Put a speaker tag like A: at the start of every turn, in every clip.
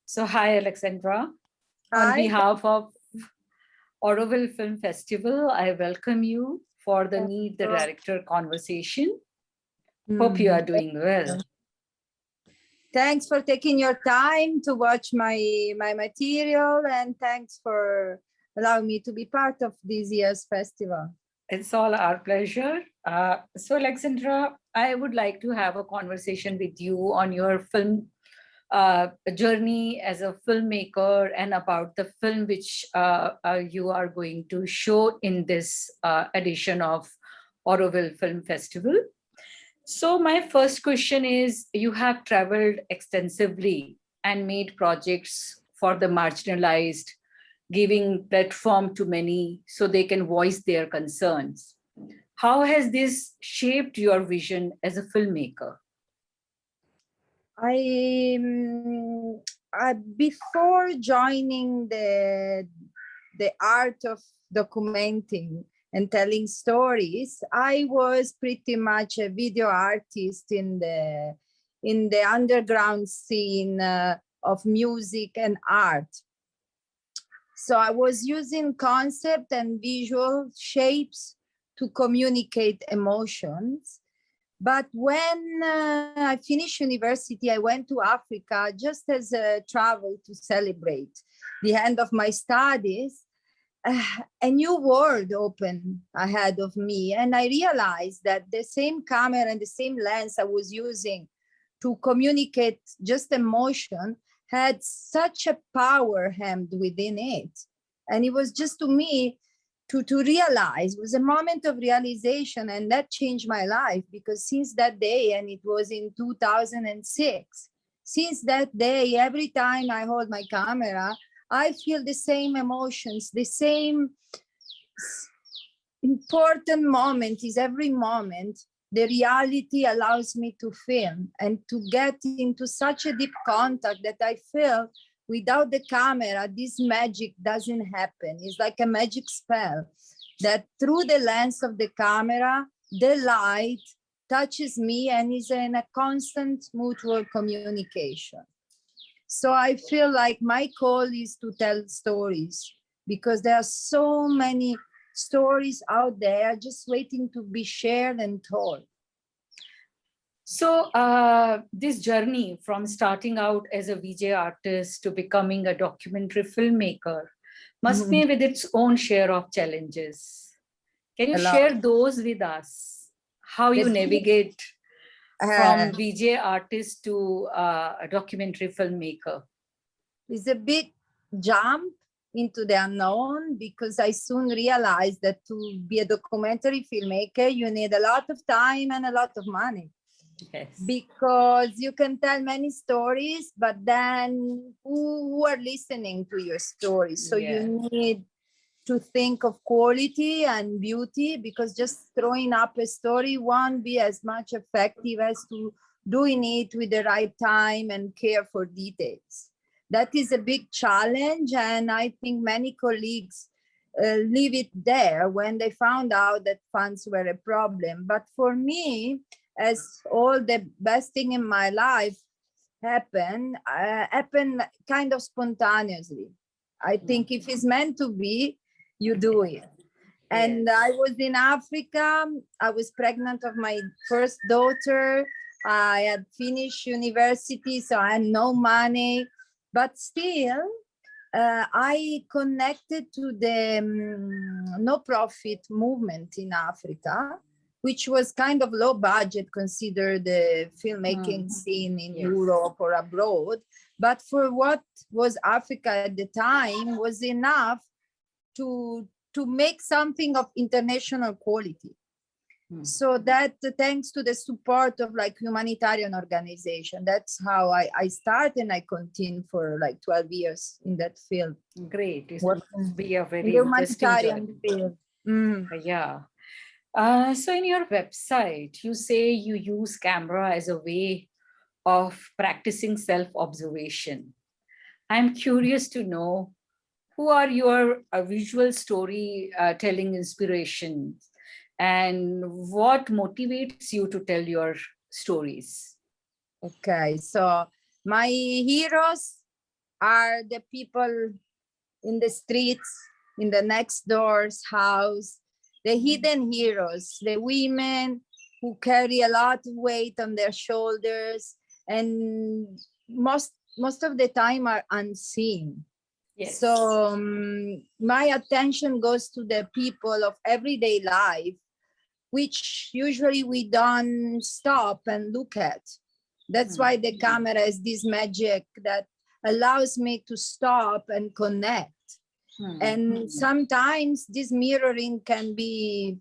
A: So hi, Alessandra. On
B: Hi.
A: behalf of Auroville Film Festival, I welcome you for the Meet the Director conversation. Hope you are doing well.
B: Thanks for taking your time to watch my material, and thanks for allowing me to be part of this year's festival.
A: It's all our pleasure. So Alessandra, I would like to have a conversation with you on your film journey as a filmmaker and about the film which you are going to show in this edition of Auroville Film Festival. So my first question is, you have traveled extensively and made projects for the marginalized, giving platform to many so they can voice their concerns. How has this shaped your vision as a filmmaker?
B: Before joining the art of documenting and telling stories, I was pretty much a video artist in the underground scene of music and art. So I was using concept and visual shapes to communicate emotions. But when I finished university, I went to Africa just as a travel to celebrate the end of my studies. A new world opened ahead of me, and I realized that the same camera and the same lens I was using to communicate just emotion had such a power hemmed within it. And it was just to me to realize, it was a moment of realization, and that changed my life, because since that day, and it was in 2006, since that day, every time I hold my camera, I feel the same emotions, the same important moment is every moment. The reality allows me to film and to get into such a deep contact that I feel without the camera, this magic doesn't happen. It's like a magic spell that through the lens of the camera, the light touches me and is in a constant mutual communication. So I feel like my call is to tell stories, because there are so many stories out there just waiting to be shared and told.
A: So this journey from starting out as a VJ artist to becoming a documentary filmmaker must be with its own share of challenges. Can you share those with us? How you navigate from VJ artist to a documentary filmmaker?
B: It's a big jump into the unknown, because I soon realized that to be a documentary filmmaker, you need a lot of time and a lot of money.
A: Yes.
B: Because you can tell many stories, but then who are listening to your stories? So you need to think of quality and beauty, because just throwing up a story won't be as much effective as to doing it with the right time and care for details. That is a big challenge, and I think many colleagues leave it there when they found out that funds were a problem. But for me, as all the best thing in my life happened kind of spontaneously. I think if it's meant to be, you do it. And I was in Africa. I was pregnant of my first daughter. I had finished university, so I had no money. But still, I connected to the no-profit movement in Africa, which was kind of low budget considered the filmmaking scene in Europe or abroad. But for what was Africa at the time was enough to make something of international quality. So that thanks to the support of like humanitarian organization, that's how I started, and I continued for like 12 years in that field.
A: Great. It must be a very interesting
B: field.
A: Yeah. So in your website, you say you use camera as a way of practicing self-observation. I'm curious to know, who are your visual storytelling inspirations, and what motivates you to tell your stories?
B: Okay, so my heroes are the people in the streets, in the next door's house, the hidden heroes, the women who carry a lot of weight on their shoulders and most of the time are unseen.
A: Yes.
B: So my attention goes to the people of everyday life, which usually we don't stop and look at. That's why the camera is this magic that allows me to stop and connect. And sometimes this mirroring can be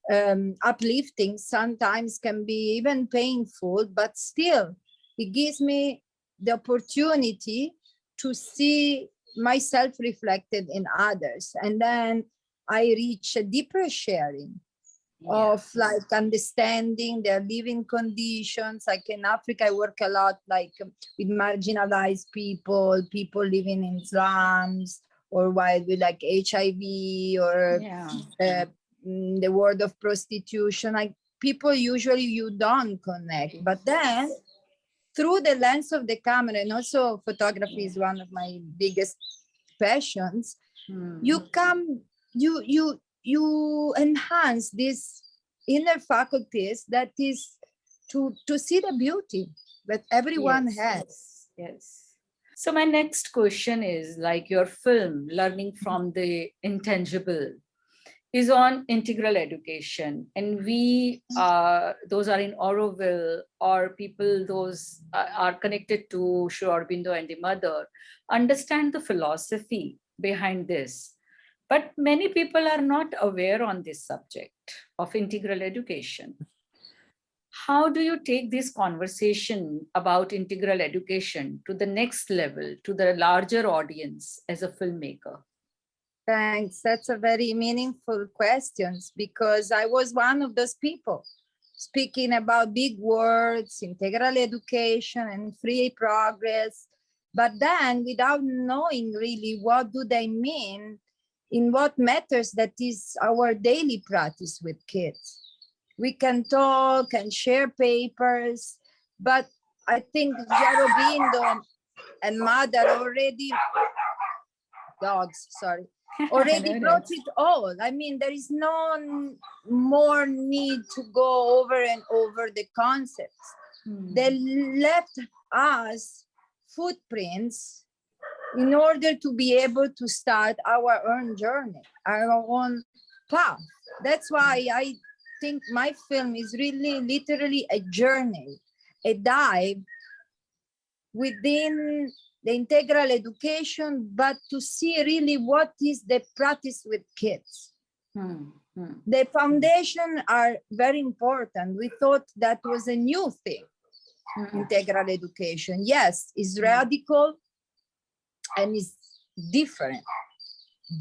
B: uplifting, sometimes can be even painful, but still it gives me the opportunity to see myself reflected in others. And then I reach a deeper sharing of like understanding their living conditions. Like in Africa, I work a lot like with marginalized people, people living in slums, or with like HIV or the world of prostitution. Like people usually you don't connect, but then through the lens of the camera, and also photography is one of my biggest passions, you come, you enhance these inner faculties that is to see the beauty that everyone has.
A: Yes. So my next question is like your film, Learning from the Intangible, is on integral education. And we, those are in Auroville, or people those are connected to Sri Aurobindo and the mother, understand the philosophy behind this. But many people are not aware on this subject of integral education. How do you take this conversation about integral education to the next level, to the larger audience as a filmmaker?
B: Thanks. That's a very meaningful question, because I was one of those people speaking about big words, integral education and free progress, but then without knowing really what do they mean, in what matters that is our daily practice with kids. We can talk and share papers, but I think Aurobindo and mother already, dogs, sorry, already brought it all. I mean, there is no more need to go over and over the concepts. They left us footprints in order to be able to start our own journey, our own path. That's why I think my film is really literally a journey, a dive within the integral education, but to see really what is the practice with kids. The foundation are very important. We thought that was a new thing, integral education. Yes, it's radical and it's different,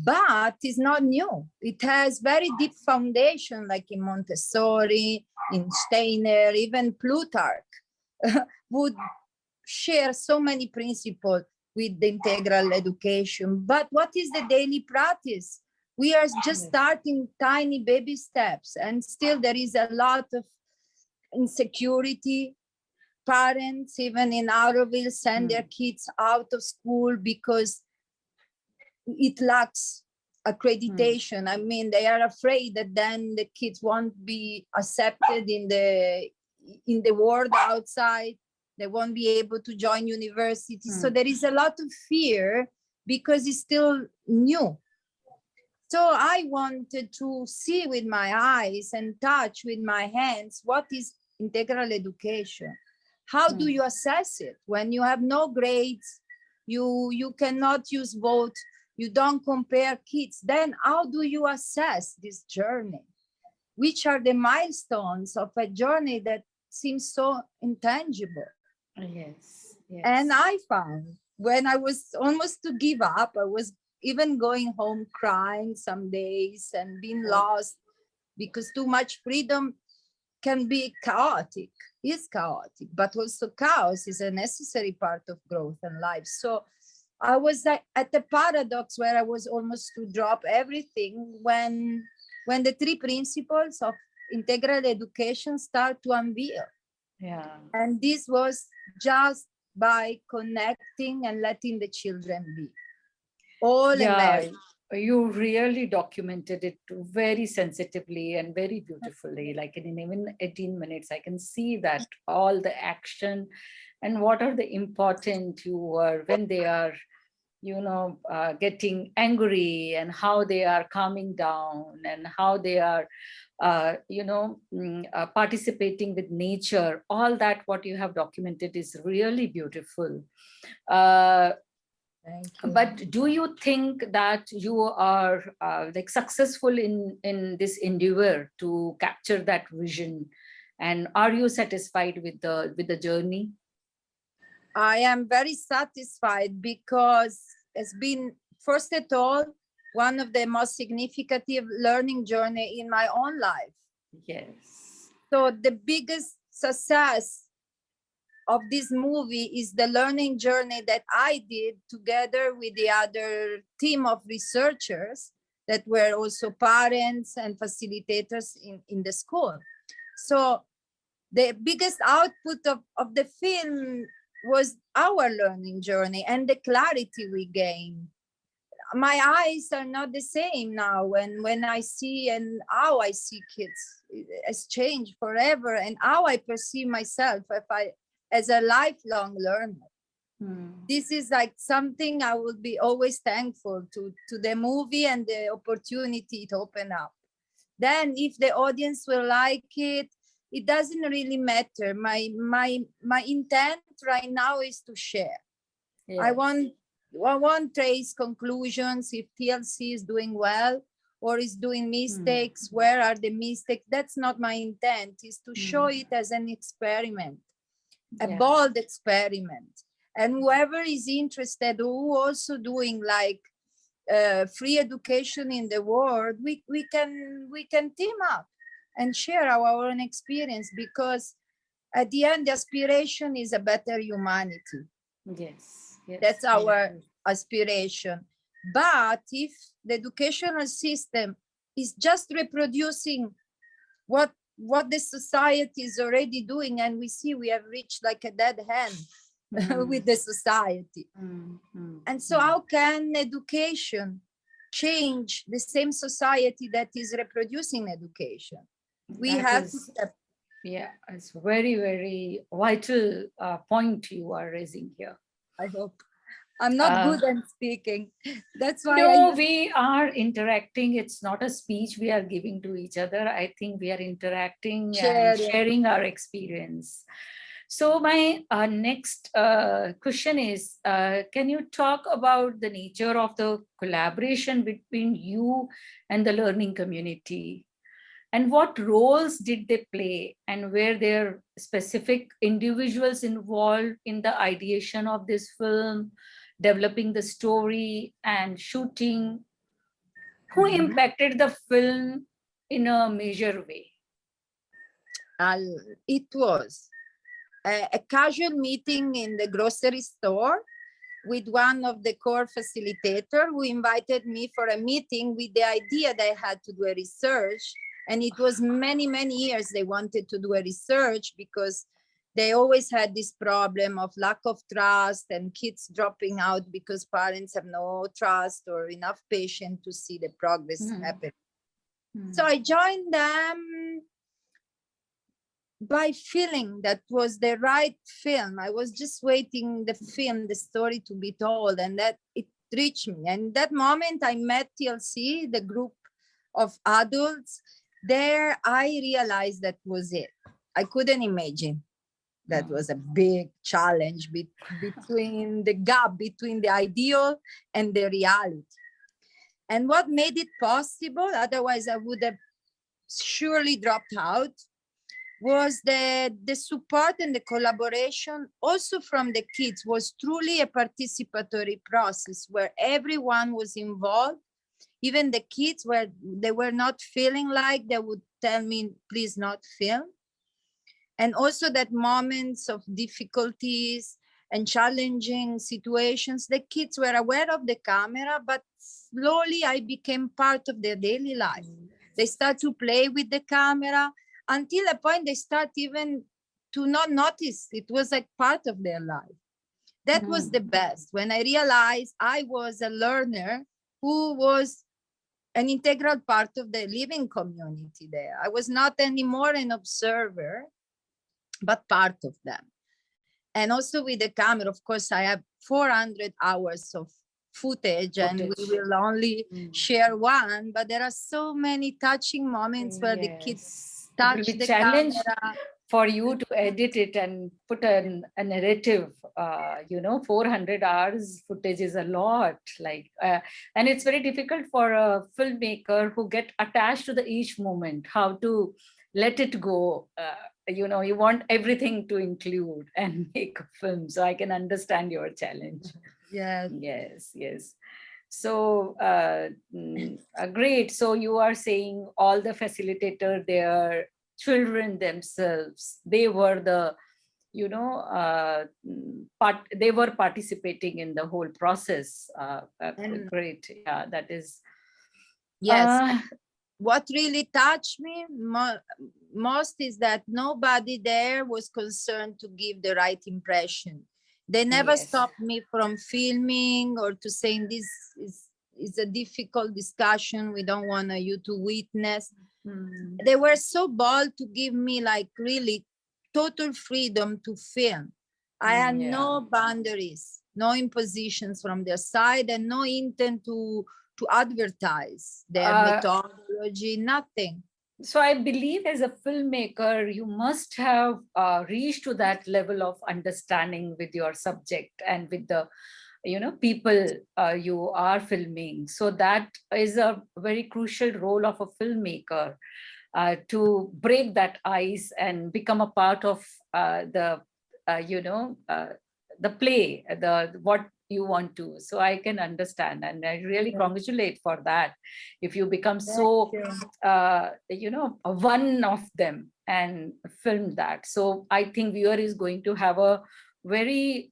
B: but it's not new. It has very deep foundation, like in Montessori, in Steiner, even Plutarch would share so many principles with the integral education. But what is the daily practice? We are just starting tiny baby steps, and still there is a lot of insecurity. Parents, even in Auroville, send their kids out of school because it lacks accreditation. I mean, they are afraid that then the kids won't be accepted in the world outside. They won't be able to join university. So there is a lot of fear because it's still new. So I wanted to see with my eyes and touch with my hands what is integral education. How do you assess it when you have no grades? You cannot use vote. You don't compare kids. Then how do you assess this journey? Which are the milestones of a journey that seems so intangible?
A: Yes.
B: And I found when I was almost to give up, I was even going home crying some days and being lost, because too much freedom can be chaotic, is chaotic, but also chaos is a necessary part of growth and life. So I was at the paradox where I was almost to drop everything when the three principles of integral education start to unveil. And this was just by connecting and letting the children be all
A: Yeah,
B: immersed.
A: you really documented it very sensitively and very beautifully. Like in even 18 minutes, I can see that all the action and what are the important you are when they are, getting angry and how they are calming down and how they are, participating with nature. All that what you have documented is really beautiful. Uh,
B: Thank you.
A: but do you think that you are like successful in this endeavor to capture that vision, and are you satisfied with the journey?
B: I am very satisfied because it's been, first of all, one of the most significant learning journey in my own life.
A: Yes.
B: So the biggest success of this movie is the learning journey that I did together with the other team of researchers that were also parents and facilitators in the school. So the biggest output of the film was our learning journey and the clarity we gained. My eyes are not the same now when I see and how I see kids. It has changed forever, and how I perceive myself as a lifelong learner. This is like something I would be always thankful to the movie and the opportunity it opened up. Then if the audience will like it, it doesn't really matter. My intent right now is to share.
A: Yes.
B: I won't trace conclusions if TLC is doing well or is doing mistakes. Where are the mistakes? That's not my intent. Is to show it as an experiment, a bold experiment. And whoever is interested, who also doing like free education in the world, we can team up and share our own experience, because at the end the aspiration is a better humanity.
A: Yes, yes.
B: That's our aspiration. But if the educational system is just reproducing what the society is already doing, and we see we have reached like a dead hand with the society. And so how can education change the same society that is reproducing education? We have to step.
A: Yeah, it's very, very vital point you are raising here.
B: I hope. I'm not good at speaking. That's why
A: no, we are interacting. It's not a speech we are giving to each other. I think we are interacting and sharing our experience. So my next question is, can you talk about the nature of the collaboration between you and the learning community? And what roles did they play? And were there specific individuals involved in the ideation of this film, developing the story and shooting? Who impacted the film in a major way?
B: It was a casual meeting in the grocery store with one of the core facilitator who invited me for a meeting with the idea that I had to do a research. And it was many, many years they wanted to do a research, because they always had this problem of lack of trust and kids dropping out because parents have no trust or enough patience to see the progress happen. So I joined them by feeling that was the right film. I was just waiting the film, the story to be told, and that it reached me. And that moment I met TLC, the group of adults. There I realized that was it. I couldn't imagine. That was a big challenge between the gap between the ideal and the reality. And what made it possible, otherwise I would have surely dropped out, was the support and the collaboration also from the kids. Was truly a participatory process where everyone was involved. Even the kids, where they were not feeling like, they would tell me, please not film. And also that moments of difficulties and challenging situations, the kids were aware of the camera, but slowly I became part of their daily life. They start to play with the camera until a point they start even to not notice it was like part of their life. That was the best. When I realized I was a learner who was an integral part of the living community there. I was not anymore an observer, but part of them. And also with the camera, of course, I have 400 hours of footage and we will only share one, but there are so many touching moments where the kids touch the camera.
A: For you to edit it and put a narrative, 400 hours footage is a lot, and it's very difficult for a filmmaker who get attached to each moment, how to let it go. You want everything to include and make a film. So I can understand your challenge. Yes. So great. So you are saying all the facilitator there, children themselves, they were the, they were participating in the whole process. Great. Yeah, that is.
B: Yes. What really touched me most is that nobody there was concerned to give the right impression. They never stopped me from filming or to saying this is a difficult discussion. We don't want you to witness. They were so bold to give me really total freedom to film. I had no boundaries, no impositions from their side, and no intent to advertise their methodology, nothing.
A: So I believe as a filmmaker, you must have reached to that level of understanding with your subject and with the people you are filming. So that is a very crucial role of a filmmaker, to break that ice and become a part of the play, what you want to. So I can understand, and I really congratulate for that. If you become so one of them and film that, so I think viewer is going to have a very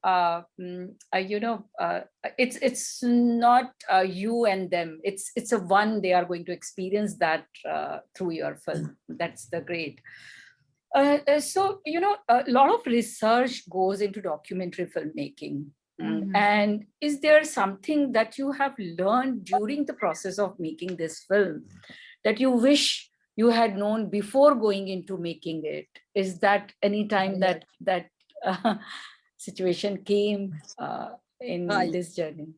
A: it's not you and them, it's a one, they are going to experience that through your film. That's the great. So a lot of research goes into documentary filmmaking. And is there something that you have learned during the process of making this film that you wish you had known before going into making it? Is that any time that situation came in this journey?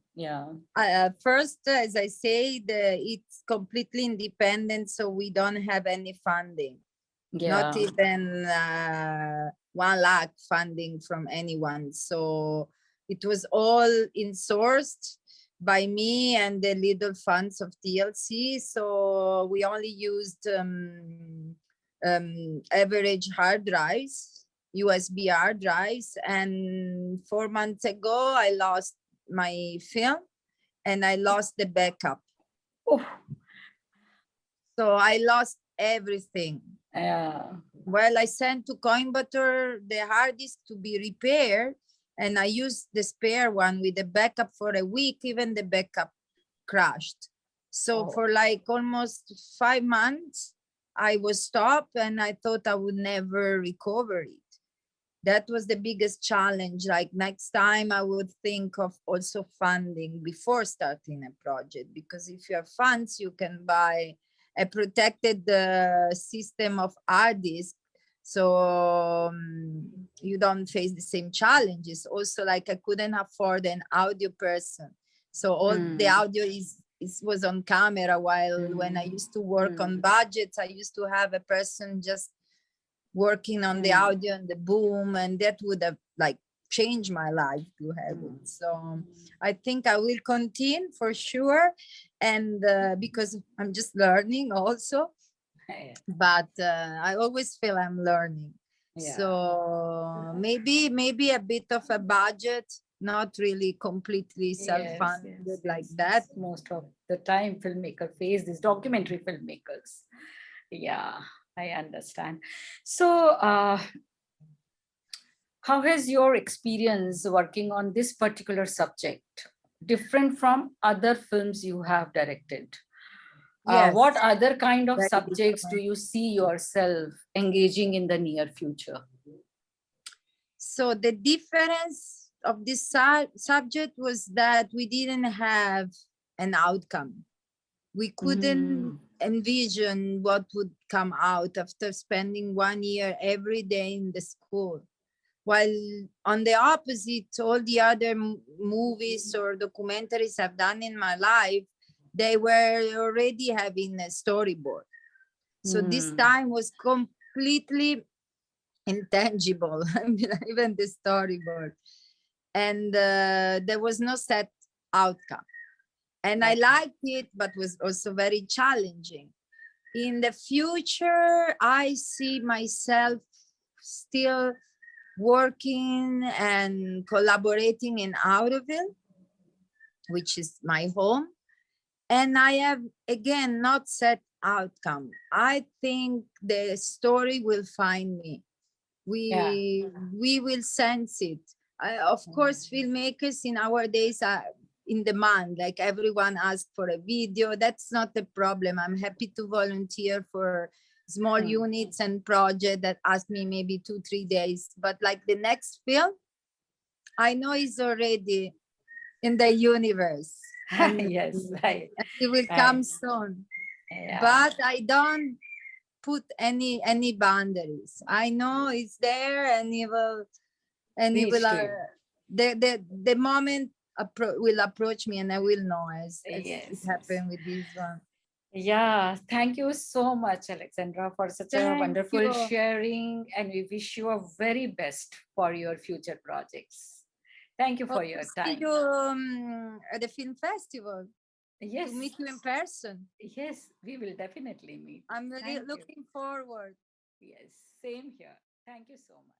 B: First, as I said, it's completely independent, so we don't have any funding. Not even 1 lakh funding from anyone. So it was all insourced by me and the little funds of TLC. So we only used average hard drives, USB hard drives. And 4 months ago, I lost my film and I lost the backup. So I lost everything. Well, I sent to Coimbatore the hard disk to be repaired, and I used the spare one with the backup for a week. Even the backup crashed. So for almost 5 months, I was stopped, and I thought I would never recover it. That was the biggest challenge. Next time I would think of also funding before starting a project, because if you have funds, you can buy a protected system of hard disk, so you don't face the same challenges. Also, I couldn't afford an audio person, so all the audio was on camera, while when I used to work on budgets, I used to have a person just working on the audio and the boom, and that would have changed my life to have it. So I think I will continue for sure, and because I'm just learning also, but I always feel I'm learning. So maybe a bit of a budget, not really completely self-funded like that.
A: Most of the time filmmaker face these documentary filmmakers. I understand. So how has your experience working on this particular subject different from other films you have directed? What other kind of subjects do you see yourself engaging in the near future?
B: So the difference of this subject was that we didn't have an outcome. We couldn't envision what would come out after spending 1 year every day in the school. While on the opposite, all the other movies or documentaries I've done in my life, they were already having a storyboard. So this time was completely intangible, even the storyboard. And there was no set outcome. And I liked it, but was also very challenging. In the future, I see myself still working and collaborating in Auroville, which is my home. And I have, again, not set outcome. I think the story will find me. We will sense it. Of course, filmmakers in our days are in demand, like everyone asked for a video. That's not a problem. I'm happy to volunteer for small units and projects that ask me maybe 2-3 days. But like the next film, I know is already in the universe. And
A: Yes, right.
B: it will come soon. But I don't put any boundaries. I know it's there, and it will the moment will approach me, and I will know as it happened with this one.
A: Yeah, thank you so much, Alessandra, for such a wonderful sharing, and we wish you a very best for your future projects. Thank you for your time.
B: See you at the film festival.
A: Yes.
B: To meet you in person.
A: Yes, we will definitely meet.
B: I'm really looking forward.
A: Yes, same here. Thank you so much.